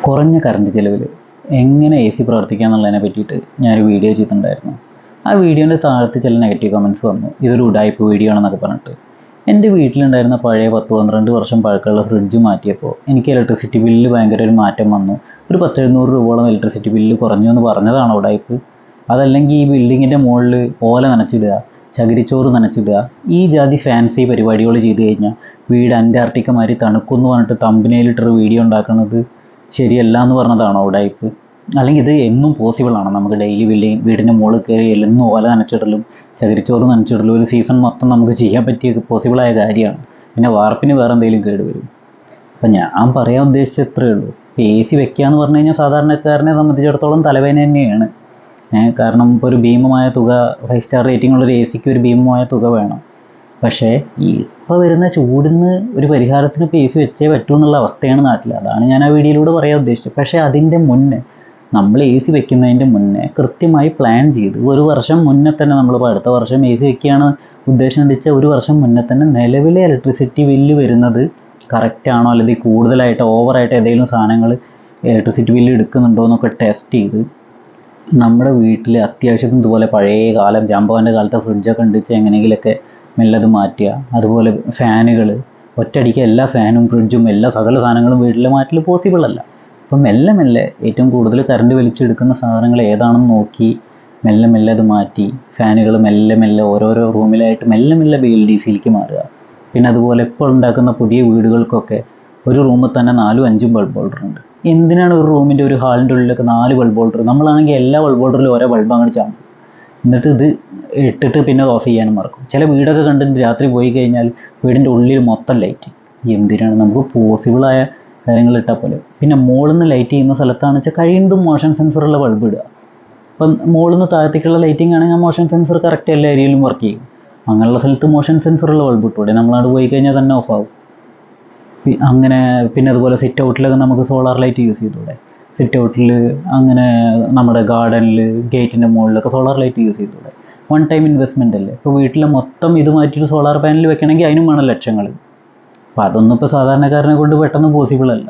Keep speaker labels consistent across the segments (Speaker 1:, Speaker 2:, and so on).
Speaker 1: കുറഞ്ഞ കറണ്ട് ചിലവിൽ എങ്ങനെ എ സി പ്രവർത്തിക്കുക എന്നുള്ളതിനെ പറ്റിയിട്ട് ഞാനൊരു വീഡിയോ ചെയ്തിട്ടുണ്ടായിരുന്നു. ആ വീഡിയോൻ്റെ താഴത്ത് ചില നെഗറ്റീവ് കമൻറ്റ്സ് വന്നു, ഇതൊരു ഉഡായിപ്പ് വീഡിയോ ആണെന്നൊക്കെ പറഞ്ഞിട്ട്. എൻ്റെ വീട്ടിലുണ്ടായിരുന്ന പഴയ 10-12 വർഷം പഴക്കമുള്ള ഫ്രിഡ്ജ് മാറ്റിയപ്പോൾ എനിക്ക് ഇലക്ട്രിസിറ്റി ബില്ല് ഭയങ്കര ഒരു മാറ്റം വന്നു. ഒരു 10-700 രൂപയോളം ഇലക്ട്രിസിറ്റി ബില്ല് കുറഞ്ഞു എന്ന് പറഞ്ഞതാണ് ഉഡായിപ്പ്. അതല്ലെങ്കിൽ ഈ ബിൽഡിങ്ങിൻ്റെ മുകളിൽ ഓല നനച്ചിടുക, ചകിരിച്ചോറ് നനച്ചിടുക, ഈ ജാതി ഫാൻസി പരിപാടികൾ ചെയ്ത് കഴിഞ്ഞാൽ വീട് അന്റാർട്ടിക്ക മാതിരി തണുക്കുമെന്ന് പറഞ്ഞിട്ട് തമ്പനയിലിട്ടൊരു വീഡിയോ ഉണ്ടാക്കുന്നത് ശരിയല്ല എന്ന് പറഞ്ഞതാണോ ഉഡായിപ്പ്? അല്ലെങ്കിൽ ഇത് എന്നും പോസിബിളാണ്? നമുക്ക് ഡെയിലി വീടിൻ്റെ മുകളിൽ കയറി എന്നും ഓല നനച്ചിടലും ചകിരിച്ചോറ് നനച്ചിടലും ഒരു സീസൺ മൊത്തം നമുക്ക് ചെയ്യാൻ പറ്റിയ പോസിബിളായ കാര്യമാണ്. പിന്നെ വാർപ്പിന് വേറെ എന്തെങ്കിലും കേടുവരും. അപ്പം ഞാൻ പറയാൻ ഉദ്ദേശിച്ചത് ഇത്രയേ ഉള്ളൂ. എ സി വെക്കുക എന്ന് പറഞ്ഞു കഴിഞ്ഞാൽ സാധാരണക്കാരനെ സംബന്ധിച്ചിടത്തോളം തലവേദന തന്നെയാണ്. കാരണം ഇപ്പോൾ ഒരു ഭീമമായ തുക, 5 സ്റ്റാർ റേറ്റിംഗ് ഉള്ളൊരു എ സിക്ക് ഒരു ഭീമമായ തുക വേണം. പക്ഷേ ഈ ഇപ്പോൾ വരുന്ന ചൂടിന് ഒരു പരിഹാരത്തിന് ഇപ്പോൾ എ സി വെച്ചേ പറ്റൂ എന്നുള്ള അവസ്ഥയാണ് നാട്ടിൽ. അതാണ് ഞാൻ ആ വീഡിയോയിലൂടെ പറയാൻ ഉദ്ദേശിച്ചത്. പക്ഷേ അതിൻ്റെ മുന്നേ, നമ്മൾ എ സി വെക്കുന്നതിൻ്റെ മുന്നേ കൃത്യമായി പ്ലാൻ ചെയ്ത് ഒരു വർഷം മുന്നേ തന്നെ, നമ്മളിപ്പോൾ അടുത്ത വർഷം എ സി വെക്കുകയാണ് ഉദ്ദേശം വെച്ചാൽ ഒരു വർഷം മുന്നേ തന്നെ നിലവിലെ ഇലക്ട്രിസിറ്റി ബില്ല് വരുന്നത് കറക്റ്റാണോ അല്ലെങ്കിൽ കൂടുതലായിട്ട് ഓവറായിട്ട് ഏതെങ്കിലും സാധനങ്ങൾ ഇലക്ട്രിസിറ്റി ബില്ല് എടുക്കുന്നുണ്ടോ എന്നൊക്കെ ടെസ്റ്റ് ചെയ്ത് നമ്മുടെ വീട്ടിൽ അത്യാവശ്യത്തിന് ഇതുപോലെ പഴയ കാലം ജാമ്പവാൻ്റെ കാലത്തെ ഫ്രിഡ്ജൊക്കെ ഉണ്ടിച്ച് എങ്ങനെയെങ്കിലൊക്കെ മെല്ലത് മാറ്റുക. അതുപോലെ ഫാനുകൾ ഒറ്റയടിക്ക് എല്ലാ ഫാനും ഫ്രിഡ്ജും എല്ലാ സകല സാധനങ്ങളും വീട്ടിൽ മാറ്റൽ പോസിബിൾ അല്ല. അപ്പം മെല്ലെ മെല്ലെ ഏറ്റവും കൂടുതൽ കറണ്ട് വലിച്ചെടുക്കുന്ന സാധനങ്ങൾ ഏതാണെന്ന് നോക്കി മെല്ലെ മെല്ലെ അത് മാറ്റി ഫാനുകൾ മെല്ലെ മെല്ലെ ഓരോരോ റൂമിലായിട്ട് മെല്ലെ മെല്ലെ BLDCയിലേക്ക് മാറുക. പിന്നെ അതുപോലെ ഇപ്പോൾ ഉണ്ടാക്കുന്ന പുതിയ വീടുകൾക്കൊക്കെ ഒരു റൂമിൽ തന്നെ 4-5 ബൾബ് ഹോൾഡർ ഉണ്ട്. എന്തിനാണ് ഒരു റൂമിൻ്റെ ഒരു ഹാളിൻ്റെ ഉള്ളിലൊക്കെ 4 ബൾബ് ഹോൾഡർ? നമ്മളാണെങ്കിൽ എല്ലാ ബൾബ് ഹോൾഡറിലും ഓരോ ബൾബ് അങ്ങോട്ട് ചാമ്പും. എന്നിട്ട് ഇത് ഇട്ടിട്ട് പിന്നെ ഓഫ് ചെയ്യാനും മറക്കും. ചില വീടൊക്കെ കണ്ടിട്ട് രാത്രി പോയി കഴിഞ്ഞാൽ വീടിൻ്റെ ഉള്ളിൽ മൊത്തം ലൈറ്റ്. എന്തിനാണ്? നമുക്ക് പോസിബിളായ കാര്യങ്ങൾ ഇട്ടാൽ പോലെ. പിന്നെ മുകളിൽ നിന്ന് ലൈറ്റ് ചെയ്യുന്ന സ്ഥലത്താണെന്ന് വെച്ചാൽ കഴിയുന്നതും മോഷൻ സെൻസറുള്ള ബൾബ് ഇടുക. അപ്പം മുകളിൽ നിന്ന് താഴത്തേക്കുള്ള ലൈറ്റിംഗ് ആണെങ്കിൽ മോഷൻ സെൻസർ കറക്റ്റ് എല്ലാ ഏരിയയിലും വർക്ക് ചെയ്യും. അങ്ങനെയുള്ള സ്ഥലത്ത് മോഷൻ സെൻസറുള്ള ബൾബ് ഇട്ടൂടെ? നമ്മളവിടെ പോയി കഴിഞ്ഞാൽ തന്നെ ഓഫ് ആവും. അങ്ങനെ പിന്നെ അതുപോലെ സിറ്റ് ഔട്ടിലൊക്കെ നമുക്ക് സോളാർ ലൈറ്റ് യൂസ് ചെയ്തൂടെ? സിറ്റ് ഔട്ടിൽ അങ്ങനെ നമ്മുടെ ഗാർഡനിൽ ഗേറ്റിൻ്റെ മുകളിലൊക്കെ സോളാർ ലൈറ്റ് യൂസ് ചെയ്തൂടെ? 1 ടൈം ഇൻവെസ്റ്റ്മെൻ്റ് അല്ലേ? ഇപ്പോൾ വീട്ടിലെ മൊത്തം ഇത് മാറ്റിയിട്ട് സോളാർ പാനൽ വെക്കണമെങ്കിൽ അതിനും വേണം ലക്ഷങ്ങൾ. അപ്പോൾ അതൊന്നും ഇപ്പോൾ സാധാരണക്കാരനെ കൊണ്ട് പെട്ടെന്ന് പോസിബിൾ അല്ല.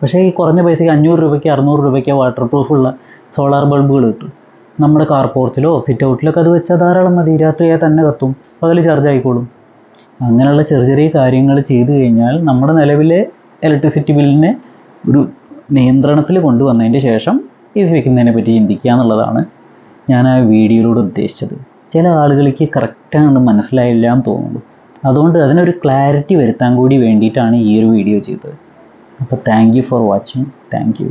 Speaker 1: പക്ഷേ ഈ കുറഞ്ഞ പൈസയ്ക്ക് 500 രൂപയ്ക്ക് 600 രൂപയ്ക്ക് വാട്ടർ പ്രൂഫുള്ള സോളാർ ബൾബുകൾ കിട്ടും. നമ്മുടെ കാർ പോർച്ചിലോ സിറ്റ് ഔട്ടിലൊക്കെ അത് വെച്ചാൽ ധാരാളം മതി. രാത്രിയായി തന്നെ കത്തും, പകൽ ചാർജ് ആയിക്കോളും. അങ്ങനെയുള്ള ചെറിയ ചെറിയ കാര്യങ്ങൾ ചെയ്തു കഴിഞ്ഞാൽ നമ്മുടെ നിലവിലെ ഇലക്ട്രിസിറ്റി ബില്ലിനെ ഒരു നിയന്ത്രണത്തിൽ കൊണ്ടുവന്നതിൻ്റെ ശേഷം എ സി വയ്ക്കുന്നതിനെ പറ്റി ചിന്തിക്കുക എന്നുള്ളതാണ് ഞാൻ ആ വീഡിയോയിലൂടെ ഉദ്ദേശിച്ചത്. ചില ആളുകൾക്ക് കറക്റ്റാണ് മനസ്സിലായില്ല എന്ന് തോന്നുന്നു. അതുകൊണ്ട് അതിനൊരു ക്ലാരിറ്റി വരുത്താൻ കൂടി വേണ്ടിയിട്ടാണ് ഈ ഒരു വീഡിയോ ചെയ്തത്. അപ്പോൾ thank you for watching. Thank you.